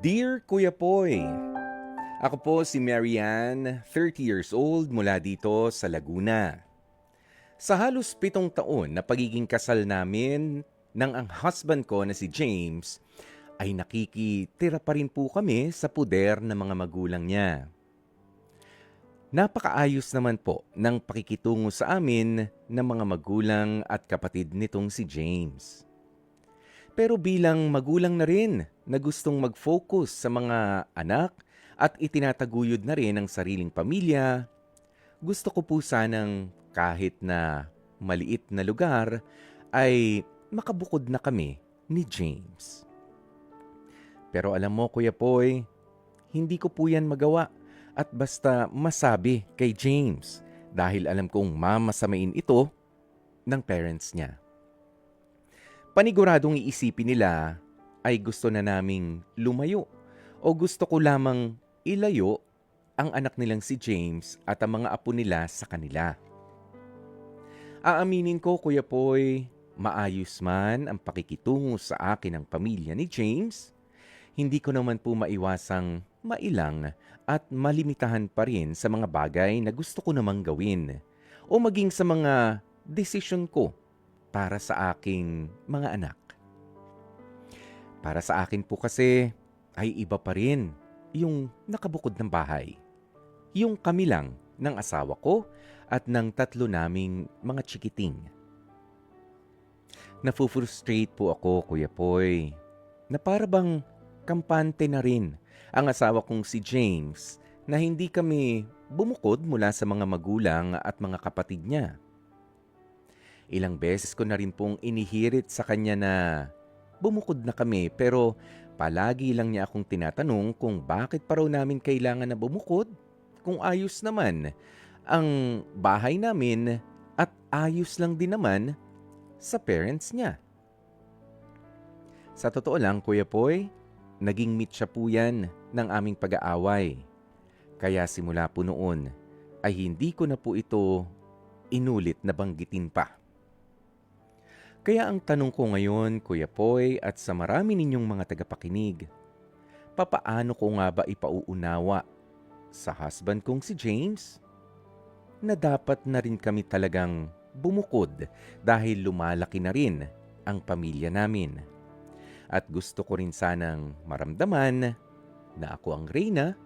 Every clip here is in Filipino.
Dear Kuya Poy, ako po si Marianne, 30 years old mula dito sa Laguna. Sa halos 7 taon na pagiging kasal namin ng ang husband ko na si James, ay nakikitira pa rin po kami sa puder ng mga magulang niya. Napakaayos naman po ng pakikitungo sa amin ng mga magulang at kapatid nitong si James. Pero bilang magulang na rin na gustong mag-focus sa mga anak at itinataguyod na rin ang sariling pamilya, gusto ko po sanang kahit na maliit na lugar ay makabukod na kami ni James. Pero alam mo Kuya Poy, hindi ko po yan magawa at basta masabi kay James dahil alam kong mamasamain ito ng parents niya. Paniguradong iisipin nila ay gusto na naming lumayo o gusto ko lamang ilayo ang anak nilang si James at ang mga apo nila sa kanila. Aaminin ko Kuya Poy, maayos man ang pakikitungo sa akin ng pamilya ni James, hindi ko naman po maiwasang mailang at malimitahan pa rin sa mga bagay na gusto ko namang gawin o maging sa mga desisyon ko para sa aking mga anak. Para sa akin po kasi ay iba pa rin yung nakabukod ng bahay. Yung kami lang ng asawa ko at ng 3 naming mga chikiting. Nafu-frustrate po ako Kuya Poy na para bang kampante na rin ang asawa kong si James na hindi kami bumukod mula sa mga magulang at mga kapatid niya. Ilang beses ko na rin pong inihirit sa kanya na bumukod na kami pero palagi lang niya akong tinatanong kung bakit pa raw namin kailangan na bumukod kung ayos naman ang bahay namin at ayos lang din naman sa parents niya. Sa totoo lang Kuya Poy, naging mitsa po yan ng aming pag-aaway. Kaya simula po noon ay hindi ko na po ito inulit na banggitin pa. Kaya ang tanong ko ngayon, Kuya Poy, at sa marami ninyong mga tagapakinig, papaano ko nga ba ipauunawa sa husband kong si James na dapat na rin kami talagang bumukod dahil lumalaki na rin ang pamilya namin. At gusto ko rin sanang maramdaman na ako ang reyna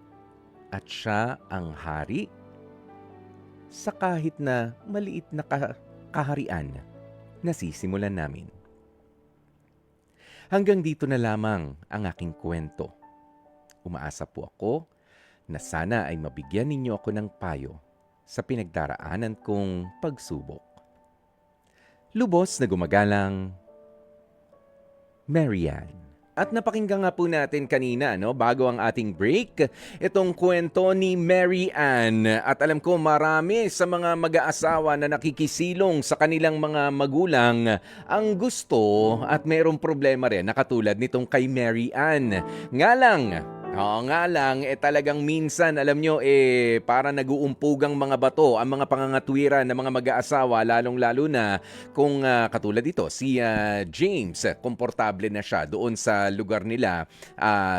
at siya ang hari sa kahit na maliit na kaharian nasisimulan namin. Hanggang dito na lamang ang aking kwento. Umaasa po ako na sana ay mabigyan ninyo ako ng payo sa pinagdaraanan kong pagsubok. Lubos na gumagalang, Marianne. At napakinggan nga po natin kanina, bago ang ating break, itong kwento ni Mary Ann. At alam ko marami sa mga mag-aasawa na nakikisilong sa kanilang mga magulang ang gusto at mayroong problema rin na katulad nitong kay Mary Ann. Nga lang, talagang minsan, alam nyo, para nag-uumpugang mga bato ang mga pangangatwiran ng mga mag-aasawa, lalong-lalo na kung katulad ito, si James, komportable na siya doon sa lugar nila,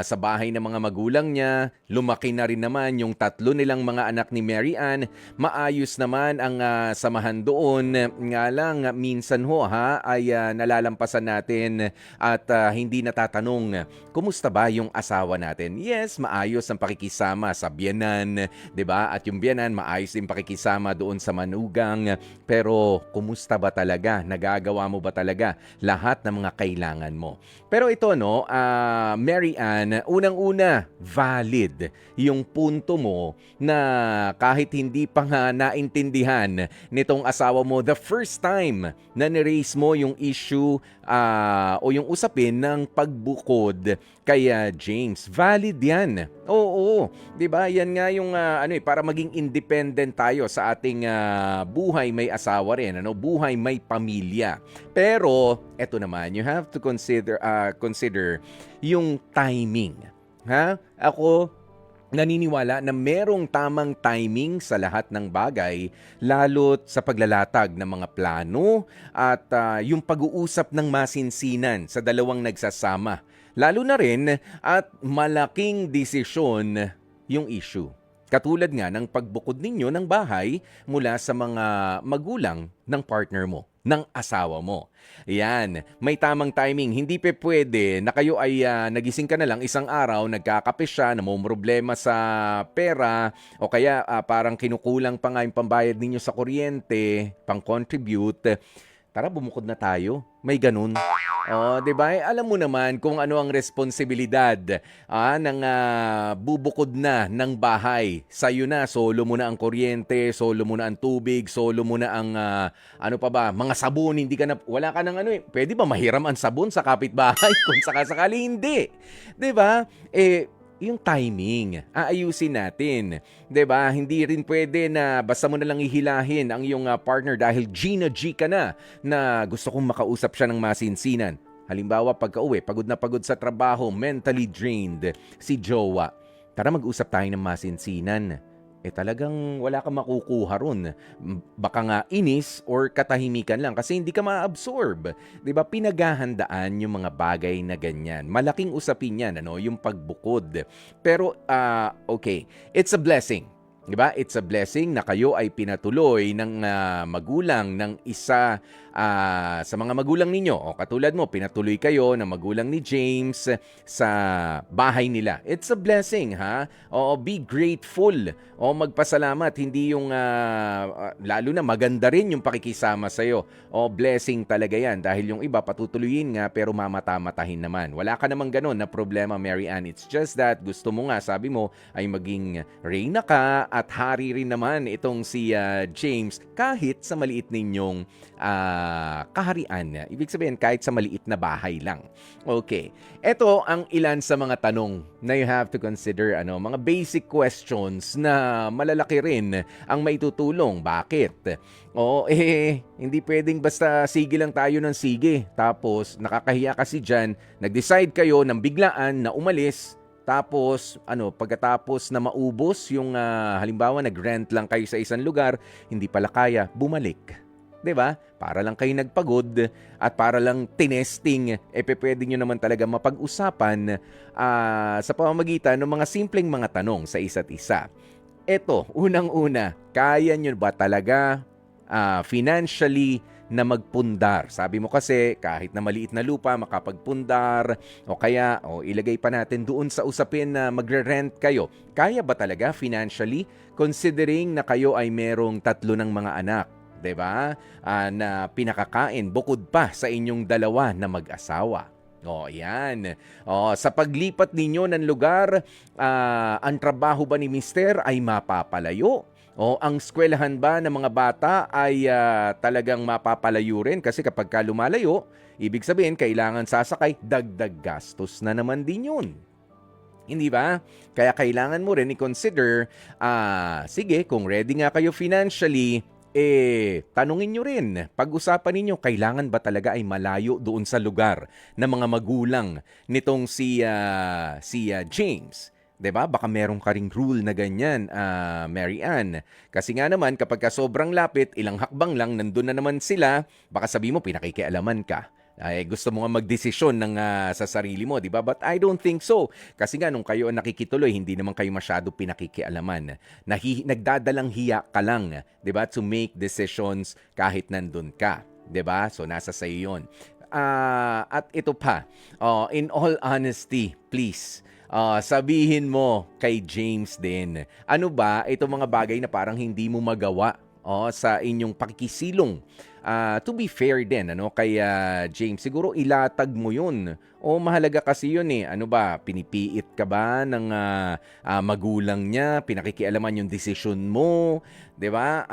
sa bahay ng mga magulang niya, lumaki na rin naman yung 3 nilang mga anak ni Mary Ann, maayos naman ang samahan doon, nga lang, minsan ay nalalampasan natin at hindi natatanong, kumusta ba yung asawa natin? Yes, maayos ang pakikisama sa biyenan, 'di ba? At yung biyenan maayos din pakikisama doon sa manugang. Pero kumusta ba talaga? Nagagawa mo ba talaga lahat ng mga kailangan mo? Pero ito Mary Ann, unang-una, valid yung punto mo na kahit hindi pa nga naintindihan nitong asawa mo the first time na ni-raise mo yung issue o yung usapin ng pagbukod kay James. Valid yan. Oo, 'di ba? Yan nga yung para maging independent tayo sa ating buhay may asawa rin, buhay may pamilya. Pero eto naman, you have to consider yung timing. Ako naniniwala na merong tamang timing sa lahat ng bagay, lalo't sa paglalatag ng mga plano at yung pag-uusap ng masinsinan sa dalawang nagsasama. Lalo na rin at malaking desisyon yung issue. Katulad nga ng pagbukod ninyo ng bahay mula sa mga magulang ng partner mo, ng asawa mo. Yan, may tamang timing. Hindi pa pwede na kayo ay nagising ka na lang isang araw, nagkakape siya, namumroblema sa pera, o kaya parang kinukulang pa nga yung pambayad ninyo sa kuryente, pang-contribute. Tara, bumukod na tayo. May ganun. Oh, 'di ba? Alam mo naman kung ano ang responsibilidad ng bubukod na ng bahay. Sa'yo na, solo mo na ang kuryente, solo mo na ang tubig, solo mo na ang ano pa ba, mga sabon, hindi ka na wala ka nang ano eh. Pwede ba mahiram ang sabon sa kapitbahay kung sakasakali hindi? 'Di ba? Yung timing, aayusin natin. 'Di ba? Hindi rin pwede na basta mo na lang ihilahin ang iyong partner dahil Gina G ka na gusto kong makausap siya ng masinsinan. Halimbawa, pagka-uwi, pagod na pagod sa trabaho, mentally drained, si jowa. Tara mag-usap tayo ng masinsinan. Talagang wala kang makukuha ron. Baka nga inis or katahimikan lang kasi hindi ka ma-absorb. 'Di ba? Pinaghahandaan yung mga bagay na ganyan. Malaking usapin yan, yung pagbukod. Pero, okay, it's a blessing. 'Di ba? It's a blessing na kayo ay pinatuloy ng magulang ng isa sa mga magulang ninyo. O katulad mo, pinatuloy kayo ng magulang ni James sa bahay nila. It's a blessing, ha? O be grateful. O magpasalamat. Hindi yung, lalo na maganda rin yung pakikisama sa'yo. O blessing talaga yan. Dahil yung iba patutuloyin nga pero mamata-matahin naman. Wala ka namang ganun na problema, Mary Ann. It's just that gusto mo nga, sabi mo, ay maging reyna ka at hari rin naman itong si James kahit sa maliit ninyong kaharian. Ibig sabihin, kahit sa maliit na bahay lang. Okay. Ito ang ilan sa mga tanong na you have to consider. Mga basic questions na malalaki rin ang maitutulong. Bakit? Hindi pwedeng basta sige lang tayo ng sige. Tapos, nakakahiya kasi dyan, nag-decide kayo ng biglaan na umalis. Tapos, pagkatapos na maubos yung halimbawa nag-rent lang kayo sa isang lugar, hindi pala kaya, bumalik. 'Di ba? Para lang kayo nagpagod at para lang tinesting, pwede nyo naman talaga mapag-usapan sa pamamagitan ng mga simpleng mga tanong sa isa't isa. Eto, unang-una, kaya nyo ba talaga financially na magpundar? Sabi mo kasi kahit na maliit na lupa makapagpundar o kaya ilagay pa natin doon sa usapin na magre-rent kayo. Kaya ba talaga financially considering na kayo ay merong 3 ng mga anak? 'Di ba? Na pinakakain bukod pa sa inyong dalawa na mag-asawa. Yan. Sa paglipat ninyo ng lugar, ang trabaho ba ni mister ay mapapalayo? Ang eskwelahan ba ng mga bata ay talagang mapapalayo rin? Kasi kapag ka lumalayo, ibig sabihin kailangan sasakay, dagdag gastos na naman din yun. Hindi ba? Kaya kailangan mo rin i-consider, sige, kung ready nga kayo financially, tanungin nyo rin, pag-usapan ninyo, kailangan ba talaga ay malayo doon sa lugar ng mga magulang nitong si James? 'Di ba? Baka merong karing rule na ganyan, Mary Ann. Kasi nga naman, kapag ka sobrang lapit, ilang hakbang lang, nandun na naman sila, baka sabi mo, pinakikialaman ka. Gusto mo nga magdesisyon ng sa sarili mo, di ba? But I don't think so. Kasi nga, nung kayo nakikituloy, hindi naman kayo masyado pinakikialaman. Nagdadalang hiya ka lang, di ba? To make decisions kahit nandun ka. Di ba? So, nasa sa'yo yun. At ito pa, in all honesty, please, sabihin mo kay James din, ano ba itong mga bagay na parang hindi mo magawa sa inyong pakikisilong? To be fair din, kay James, siguro ilatag mo yun. Mahalaga kasi yun eh. Ano ba, pinipiit ka ba ng magulang niya? Pinakikialaman yung desisyon mo? 'Di ba?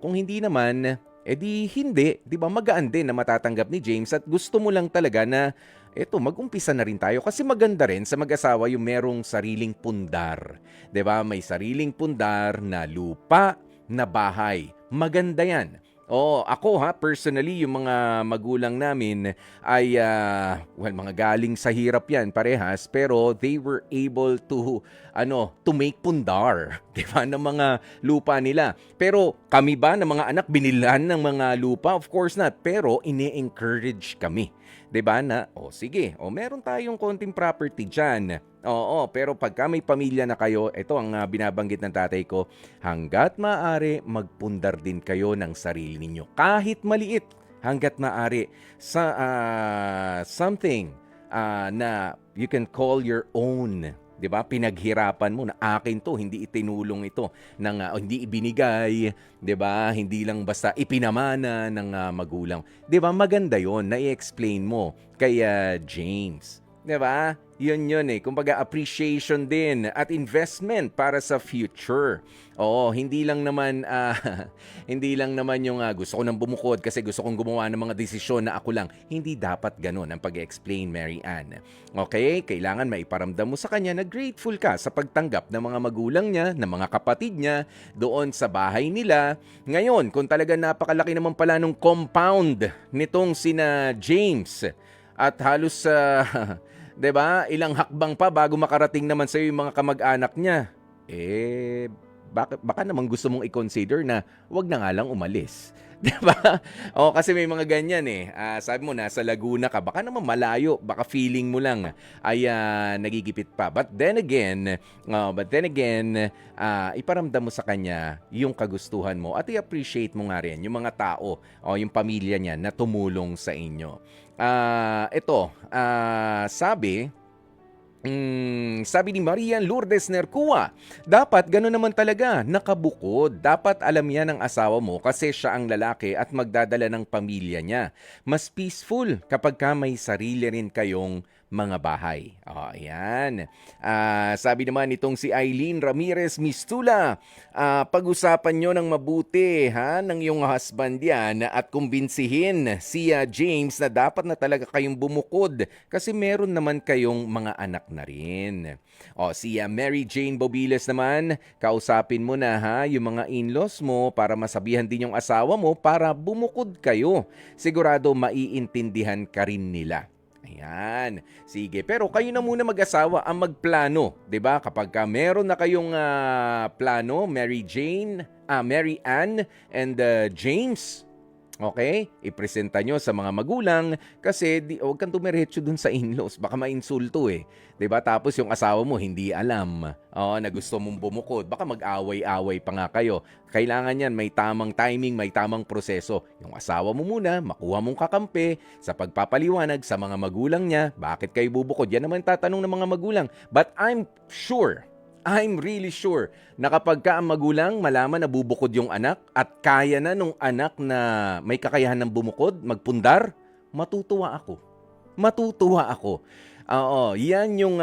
Kung hindi naman, di hindi. 'Di ba? Magaan din na matatanggap ni James at gusto mo lang talaga na mag-umpisa na rin tayo kasi maganda rin sa mag-asawa yung merong sariling pundar. 'Di ba? May sariling pundar na lupa, na bahay. Maganda yan. Ako personally, yung mga magulang namin ay, mga galing sa hirap yan, parehas, pero they were able to make pundar, di ba, ng mga lupa nila. Pero kami ba, ng mga anak, binilan ng mga lupa? Of course not, pero ini-encourage kami 'Di ba na, sige, meron tayong konting property dyan. Oo, pero pagka may pamilya na kayo, ito ang binabanggit ng tatay ko, hanggat maaari, magpundar din kayo ng sarili ninyo. Kahit maliit, hanggat maaari, sa something na you can call your own. 'Di ba? Pinaghirapan mo na akin 'to, hindi itinulong ito hindi ibinigay, 'di ba? Hindi lang basta ipinamana ng magulang. 'Di ba? Maganda 'yon na i-explain mo kay James. 'Di ba? Yun eh. Kumbaga appreciation din at investment para sa future. Oo, hindi lang naman hindi lang naman yung gusto ko nang bumukod kasi gusto kong gumawa ng mga desisyon na ako lang. Hindi dapat ganun ang pag-explain, Mary Ann. Okay? Kailangan maiparamdam mo sa kanya na grateful ka sa pagtanggap ng mga magulang niya, ng mga kapatid niya doon sa bahay nila. Ngayon, kung talaga napakalaki naman pala nung compound nitong sina James at halos 'di ba? Ilang hakbang pa bago makarating naman sa iyo yung mga kamag-anak niya. Baka naman gusto mong i-consider na 'wag na nga lang umalis. 'Di ba? Kasi may mga ganyan eh. Sabi mo nasa Laguna ka, baka naman malayo, baka feeling mo lang ay nagigipit pa. But then again, iparamdam mo sa kanya yung kagustuhan mo at i-appreciate mo nga rin yung mga tao o yung pamilya niya na tumulong sa inyo. Sabi ni Marian Lourdes Nercua, dapat gano'n naman talaga, nakabukod. Dapat alam yan ng asawa mo kasi siya ang lalaki at magdadala ng pamilya niya. Mas peaceful kapag may sarili rin kayong mga bahay. Ayan. Sabi naman itong si Eileen Ramirez Mistula, pag-usapan nyo ng mabuti ng iyong husband yan at kumbinsihin si James na dapat na talaga kayong bumukod kasi meron naman kayong mga anak na rin. Si Mary Jane Bobiles naman, kausapin mo na yung mga in-laws mo para masabihan din yung asawa mo para bumukod kayo. Sigurado maiintindihan ka rin nila. Ayan. Sige, pero kayo na muna mag-asawa ang magplano, 'di ba? Kapag meron na kayong plano, Mary Ann and James, okay? Ipresenta nyo sa mga magulang kasi huwag kang tumiretso dun sa in-laws. Baka mainsulto eh. 'Di ba? Tapos yung asawa mo hindi alam na gusto mong bumukod. Baka mag-away-away pa nga kayo. Kailangan yan may tamang timing, may tamang proseso. Yung asawa mo muna, makuha mong kakampi sa pagpapaliwanag sa mga magulang niya. Bakit kayo bubukod? Yan naman tatanong ng mga magulang. But I'm really sure na kapag ang magulang malaman na bubukod yung anak at kaya na nung anak na may kakayahan ng bumukod, magpundar, matutuwa ako. Yan yung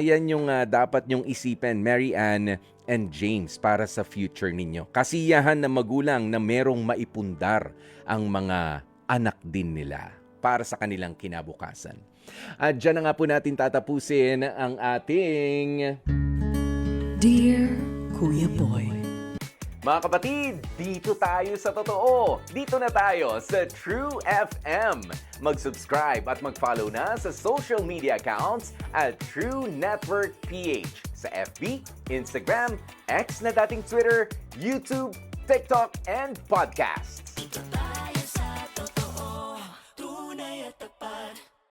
yan yung dapat nyong isipin, Mary Ann and James, para sa future ninyo. Kasiyahan ng magulang na merong maipundar ang mga anak din nila para sa kanilang kinabukasan. At dyan na nga po natin tatapusin ang ating Dear Kuya Boy. Mga kapatid, dito tayo sa totoo. Dito na tayo sa True FM. Mag-subscribe at mag-follow na sa social media accounts at True Network PH sa FB, Instagram, X na dating Twitter, YouTube, TikTok, and podcasts.